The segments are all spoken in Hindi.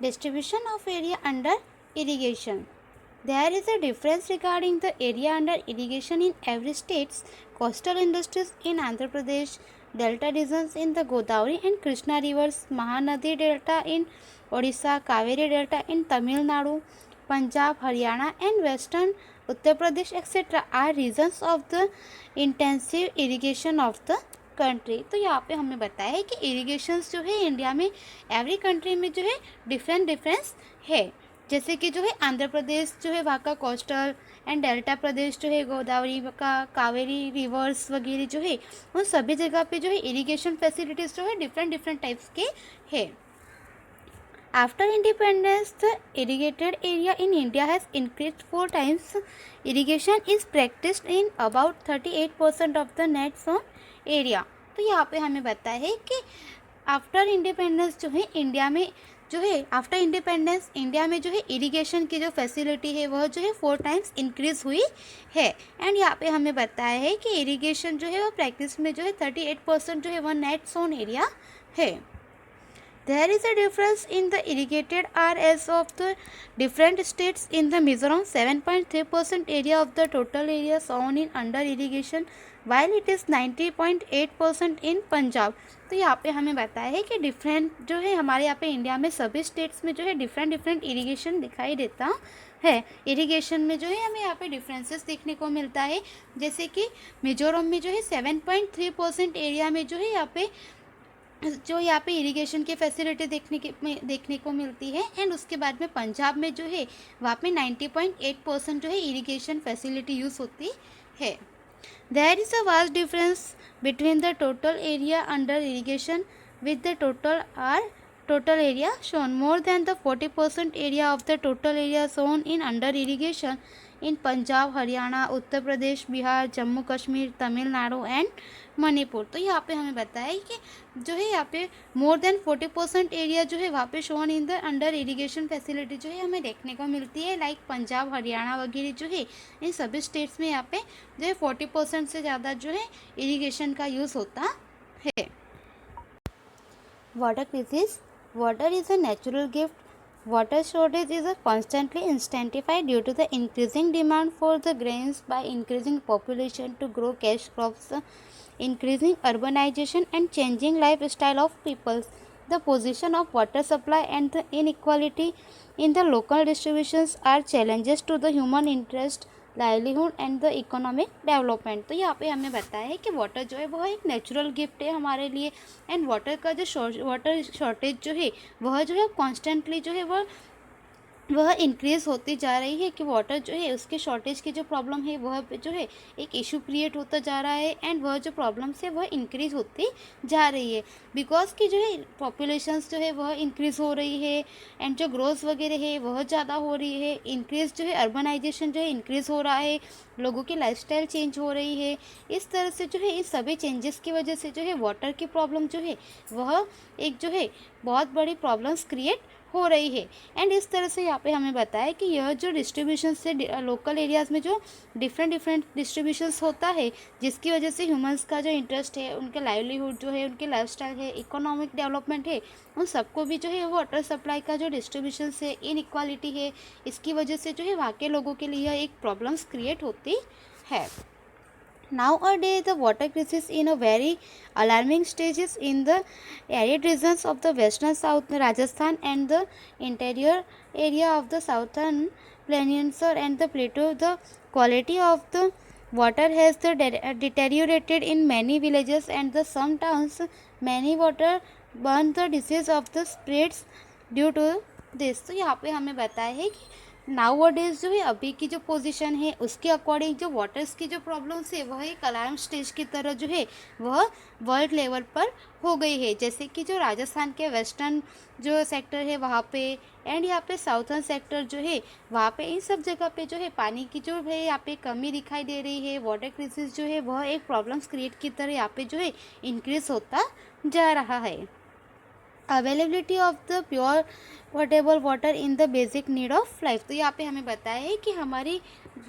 Distribution of area under irrigation. There is a difference regarding the area under irrigation in every states. Coastal industries in Andhra Pradesh, delta regions in the Godavari and Krishna rivers, Mahanadi delta in Odisha, Kaveri delta in Tamil Nadu, Punjab, Haryana and western Uttar Pradesh etc. are regions of the intensive irrigation of the country. तो यहाँ पे हमें बताया है कि इरिगेशंस जो है इंडिया में एवरी कंट्री में जो है डिफरेंस है। जैसे कि जो है आंध्र प्रदेश जो है वहाँ का कोस्टल एंड डेल्टा प्रदेश जो है गोदावरी का कावेरी रिवर्स वगैरह जो है उन सभी जगह पे जो है इरिगेशन फैसिलिटीज़ जो है डिफरेंट टाइप्स के है। After independence, the irrigated area in India has increased 4 times. Irrigation is practiced in about 38% of the net zone area. तो यहाँ पे हमें बताया है कि आफ्टर इंडिपेंडेंस जो है इंडिया में जो है आफ्टर इंडिपेंडेंस इंडिया में जो है इरिगेशन की जो फैसिलिटी है वह जो है 4 टाइम्स इंक्रीज़ हुई है। एंड यहाँ पे हमें बताया है कि इरिगेशन जो है वो प्रैक्टिस में जो है 38% जो है वह नेट जोन एरिया है। There is a difference in the irrigated RS of the different states. In the Mizoram, 7.3% area of the total area sown in under irrigation, while it is 90.8% in Punjab. तो यहाँ पे हमें बताया है कि डिफरेंट जो है हमारे यहाँ पे इंडिया में सभी स्टेट्स में जो है डिफरेंट इरिगेशन दिखाई देता है। इरिगेशन में जो है हमें यहाँ पे डिफरेंसेस देखने को मिलता है। जैसे कि मिजोरम में जो है 7.3% एरिया में जो है यहाँ पे इरिगेशन की फैसिलिटी देखने को मिलती है। एंड उसके बाद में पंजाब में जो है वहाँ पे 90.8% जो है इरिगेशन फैसिलिटी यूज़ होती है। There is a vast difference between the total area under irrigation with the total area shown. More than the 40% area of the total area shown in under irrigation in Punjab, Haryana, Uttar Pradesh, Bihar, Jammu Kashmir, Tamil Nadu and Manipur. तो यहाँ पे हमें बताया है कि जो है यहाँ पे मोर देन 40% एरिया जो है वहाँ पे shown in the under irrigation facility जो है हमें देखने को मिलती है। लाइक पंजाब, हरियाणा वगैरह जो है इन सभी स्टेट्स में यहाँ पे जो है 40% से ज़्यादा जो है इरिगेशन का यूज़ होता है। Water crisis. Water is a natural gift. Water shortage is constantly intensified due to the increasing demand for the grains by increasing population to grow cash crops, increasing urbanization and changing lifestyle of peoples. The position of water supply and the inequality in the local distributions are challenges to the human interest, livelihood and the economic development. तो यहाँ पे हमें बताया है कि वाटर जो है वह एक नेचुरल गिफ्ट है हमारे लिए। एंड वाटर का जो वाटर शॉर्टेज जो है वह जो है कॉन्स्टेंटली जो है वह इंक्रीज़ होती जा रही है कि वाटर जो है उसके शॉर्टेज की जो प्रॉब्लम है वह जो है एक इशू क्रिएट होता जा रहा है। एंड वह जो प्रॉब्लम्स है वह इंक्रीज़ होती जा रही है बिकॉज कि जो है पॉपुलेशंस जो है वह इंक्रीज़ हो रही है एंड जो ग्रोथ वगैरह है वह ज़्यादा हो रही है। इंक्रीज़ जो है अर्बनाइजेशन जो है इंक्रीज़ हो रहा है, लोगों की लाइफस्टाइल चेंज हो रही है। इस तरह से जो है इस सभी चेंजेस की वजह से जो है वाटर की प्रॉब्लम जो है वह एक जो है बहुत बड़ी प्रॉब्लम्स क्रिएट हो रही है। एंड इस तरह से यहाँ पे हमें बताया कि यह जो डिस्ट्रीब्यूशन से लोकल एरियाज़ में जो डिफरेंट डिस्ट्रीब्यूशंस होता है जिसकी वजह से ह्यूमंस का जो इंटरेस्ट है, उनके लाइवलीहुड जो है, उनके लाइफस्टाइल है, इकोनॉमिक डेवलपमेंट है, उन सबको भी जो है वाटर सप्लाई का जो डिस्ट्रीब्यूशन से इनइक्वालिटी है इसकी वजह से जो है वहाँ के लोगों के लिए एक प्रॉब्लम्स क्रिएट होती है। Nowadays, the water crisis in a very alarming stages in the arid regions of the western South Rajasthan and the interior area of the southern peninsula and the plateau. The quality of the water has deteriorated in many villages and the some towns. Many water burn the disease of the spreads due to this। तो यहाँ पे हमें बताया है कि नाउ-अ-डेज़ जो है अभी की जो पोजीशन है उसके अकॉर्डिंग जो वाटर्स की जो प्रॉब्लम्स है वह एक अलार्म स्टेज की तरह जो है वह वर्ल्ड लेवल पर हो गई है। जैसे कि जो राजस्थान के वेस्टर्न जो सेक्टर है वहाँ पे एंड यहाँ पे साउथर्न सेक्टर जो है वहाँ पे इन सब जगह पे जो है पानी की जो है यहाँ पे कमी दिखाई दे रही है। वाटर क्राइसिस जो है वह एक प्रॉब्लम्स क्रिएट की तरह यहाँ पे जो है इंक्रीज़ होता जा रहा है। Availability of the pure portable water in the basic need of life. तो यहाँ पे हमें बताया है कि हमारी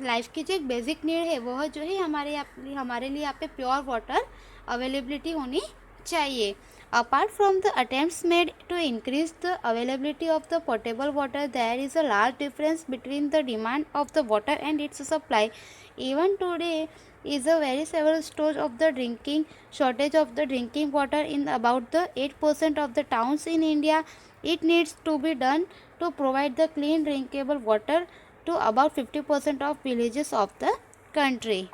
लाइफ की जो एक बेसिक नीड है वह जो है हमारे लिए यहाँ पे प्योर वाटर अवेलेबिलिटी होनी चाहिए। Apart from the attempts made to increase the availability of the potable water, there is a large difference between the demand of the water and its supply. Even today is a very severe stage of the drinking shortage of the drinking water in about the 8% of the towns in India. It needs to be done to provide the clean drinkable water to about 50% of villages of the country.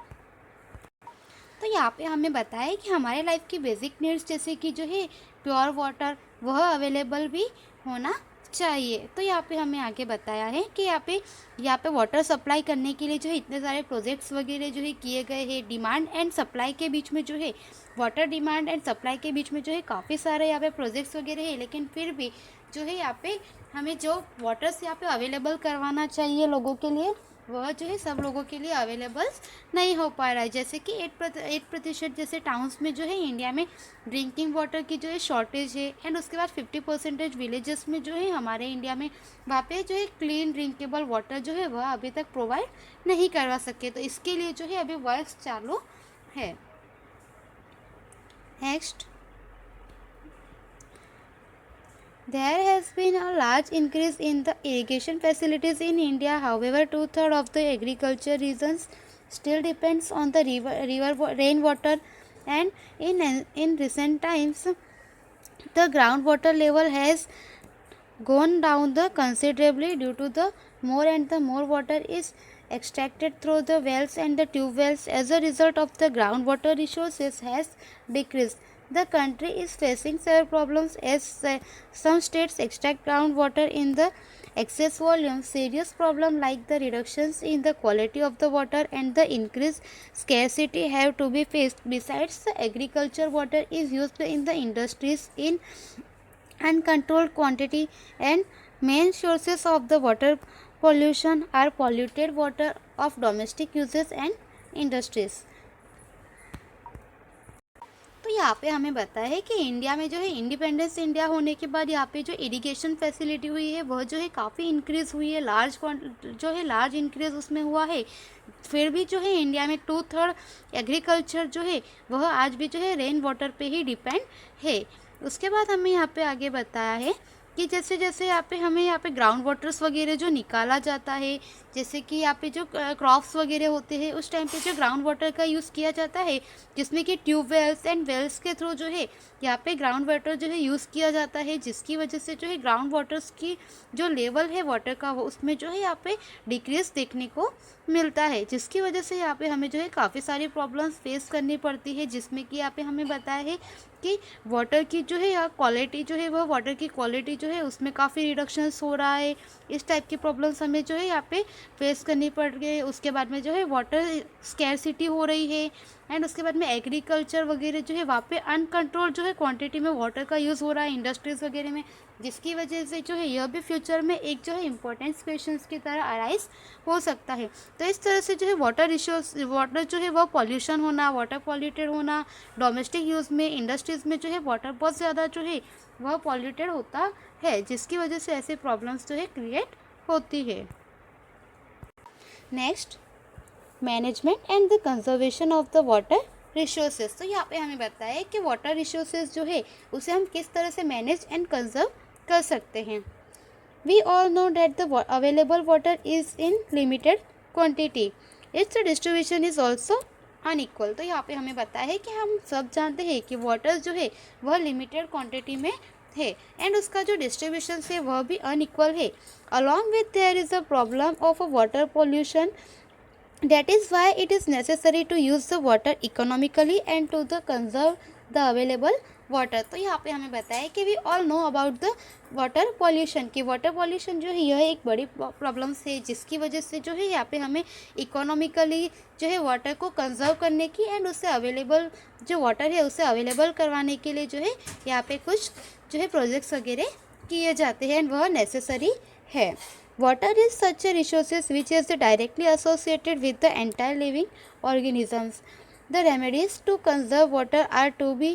तो यहाँ पे हमें बताया कि हमारे लाइफ की बेसिक नीड्स जैसे कि जो है प्योर वाटर वह अवेलेबल भी होना चाहिए। तो यहाँ पे हमें आगे बताया है कि यहाँ पे वाटर सप्लाई करने के लिए जो है इतने सारे प्रोजेक्ट्स वगैरह जो है किए गए हैं। डिमांड एंड सप्लाई के बीच में जो है वाटर डिमांड एंड सप्लाई के बीच में जो है काफ़ी सारे यहाँ पे प्रोजेक्ट्स वगैरह है, लेकिन फिर भी जो है यहाँ पे हमें जो वाटर्स यहाँ पे अवेलेबल करवाना चाहिए लोगों के लिए वह जो है सब लोगों के लिए अवेलेबल नहीं हो पा रहा है। जैसे कि 8% जैसे टाउन्स में जो है इंडिया में ड्रिंकिंग वाटर की जो है शॉर्टेज है, एंड उसके बाद 50% विलेजेस में जो है हमारे इंडिया में वहाँ पे जो है क्लीन ड्रिंकेबल वाटर जो है वह अभी तक प्रोवाइड नहीं करवा सके। तो इसके लिए जो है अभी वर्क चालू है। Next, there has been a large increase in the irrigation facilities in India. However, 2/3 of the agriculture regions still depends on the rainwater, and in recent times, the groundwater level has gone down considerably due to the more water is extracted through the wells and the tube wells. As a result of the groundwater resources has decreased. The country is facing several problems as some states extract groundwater in the excess volume. Serious problems like the reductions in the quality of the water and the increased scarcity have to be faced. Besides, the agriculture water is used in the industries in uncontrolled quantity, and main sources of the water pollution are polluted water of domestic uses and industries. तो यहाँ पे हमें बताया है कि इंडिया में जो है इंडिपेंडेंस इंडिया होने के बाद यहाँ पे जो इरिगेशन फैसिलिटी हुई है वह जो है काफ़ी इंक्रीज़ हुई है, लार्ज इंक्रीज़ उसमें हुआ है। फिर भी जो है इंडिया में 2/3 एग्रीकल्चर जो है वह आज भी जो है रेन वाटर पे ही डिपेंड है। उसके बाद हमें यहाँ पे आगे बताया है कि जैसे जैसे यहाँ पे ग्राउंड वाटर्स वगैरह जो निकाला जाता है, जैसे कि यहाँ पे जो क्रॉप्स वगैरह होते हैं उस टाइम पे जो ग्राउंड वाटर का यूज़ किया जाता है, जिसमें कि ट्यूबवेल्स एंड वेल्स के थ्रू जो है यहाँ पे ग्राउंड वाटर जो है यूज़ किया जाता है, जिसकी वजह से जो है ग्राउंड वाटर्स की जो लेवल है वाटर का वो उसमें जो है यहाँ पे डिक्रीज देखने को मिलता है, जिसकी वजह से यहाँ पे हमें जो है काफ़ी सारी प्रॉब्लम्स फेस करनी पड़ती है। जिसमें कि यहाँ पे हमें बताया है कि वाटर की जो है या क्वालिटी जो है वह वाटर की क्वालिटी जो है उसमें काफ़ी रिडक्शंस हो रहा है। इस टाइप की प्रॉब्लम्स हमें जो है यहाँ पे फेस करनी पड़ रही है। उसके बाद में जो है वाटर स्कैरसिटी हो रही है, एंड उसके बाद में एग्रीकल्चर वगैरह जो है वहाँ पे अनकंट्रोल जो है क्वांटिटी में वाटर का यूज़ हो रहा है इंडस्ट्रीज़ वगैरह में, जिसकी वजह से जो है यह भी फ्यूचर में एक जो है इंपॉर्टेंट क्वेश्चंस की तरह अराइज हो सकता है। तो इस तरह से जो है वाटर जो है वह पॉल्यूशन होना, वाटर पॉल्यूटेड होना, डोमेस्टिक यूज़ में इंडस्ट्रीज़ में जो है वाटर बहुत ज़्यादा जो है वह पॉल्यूटेड होता है, जिसकी वजह से ऐसे प्रॉब्लम्स जो है क्रिएट होती है। Next, management and the conservation of the water resources. तो यहाँ पे हमें बताया है कि वाटर रिसोर्सेज जो है उसे हम किस तरह से मैनेज एंड कंजर्व कर सकते हैं। We all know that the available water is in limited quantity, its distribution is also unequal. तो यहाँ पे हमें बताया है कि हम सब जानते हैं कि वाटर जो है वह लिमिटेड क्वांटिटी में है, एंड उसका जो डिस्ट्रीब्यूशन है वह भी अनइक्वल है। Along with their is a problem of a water pollution, that is why it is necessary to use the water economically and to the conserve the available water। तो यहाँ पे हमें बताया है कि we all know about the water pollution, कि वाटर पॉल्यूशन जो है यह एक बड़ी प्रॉब्लम्स है, जिसकी वजह से जो है यहाँ पे हमें इकोनॉमिकली जो है वाटर को कंजर्व करने की एंड उससे अवेलेबल जो वाटर है उसे अवेलेबल करवाने के लिए जो है यहाँ पे कुछ जो है प्रोजेक्ट्स वगैरह किए जाते हैं, एंड वह नेसेसरी है। Water is such a resource which is directly associated with the entire living organisms. The remedies to conserve water are to be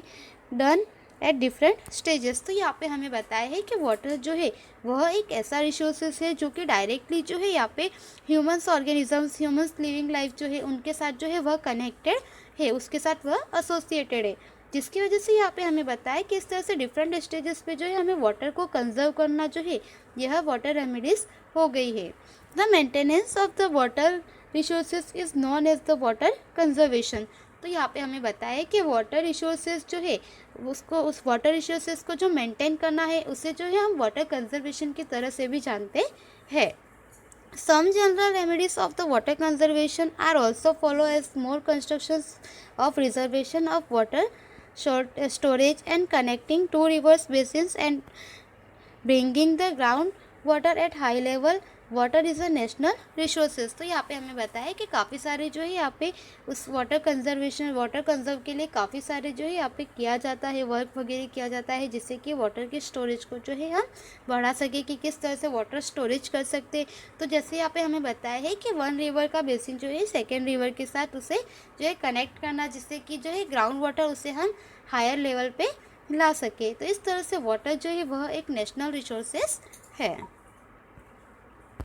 done at different stages। तो यहाँ पे हमें बताया है कि वाटर जो है वह एक ऐसा रिसोर्सेस है जो कि डायरेक्टली जो है यहाँ पे humans organisms, humans living life जो है उनके साथ जो है वह कनेक्टेड है, उसके साथ वह एसोसिएटेड है। जिसकी वजह से यहाँ पे हमें बताया कि इस तरह से डिफरेंट स्टेजेस पे जो है हमें वाटर को कंजर्व करना जो है यह वाटर रेमेडीज हो गई है। The maintenance of the water resources is known as the water conservation. तो यहाँ पे हमें बताया कि वाटर रिसोर्सेज जो है उसको, उस वाटर रिसोर्सेज को जो मेंटेन करना है उसे जो है हम वाटर कंजर्वेशन की तरह से भी जानते हैं। Some general remedies of the water conservation are also follow as more constructions of reservation of water storage and connecting two rivers basins and bringing the ground water at high level. Water is a national resources. तो यहाँ पे हमें बताया कि काफ़ी सारे जो है यहाँ पे उस वाटर कंजर्वेशन, वाटर कंजर्व के लिए काफ़ी सारे जो है यहाँ पे किया जाता है, वर्क वगैरह किया जाता है, जिससे कि वाटर की स्टोरेज को जो है हम बढ़ा सके कि किस तरह से वाटर स्टोरेज कर सकते हैं। तो जैसे यहाँ पे हमें बताया है कि वन रिवर का बेसिन जो है सेकेंड रिवर के साथ उसे जो है कनेक्ट करना, जिससे कि जो है ग्राउंड वाटर उसे हम हायर लेवल पर ला सके। तो इस तरह से वाटर जो है वह एक नेशनल रिसोर्सेज है।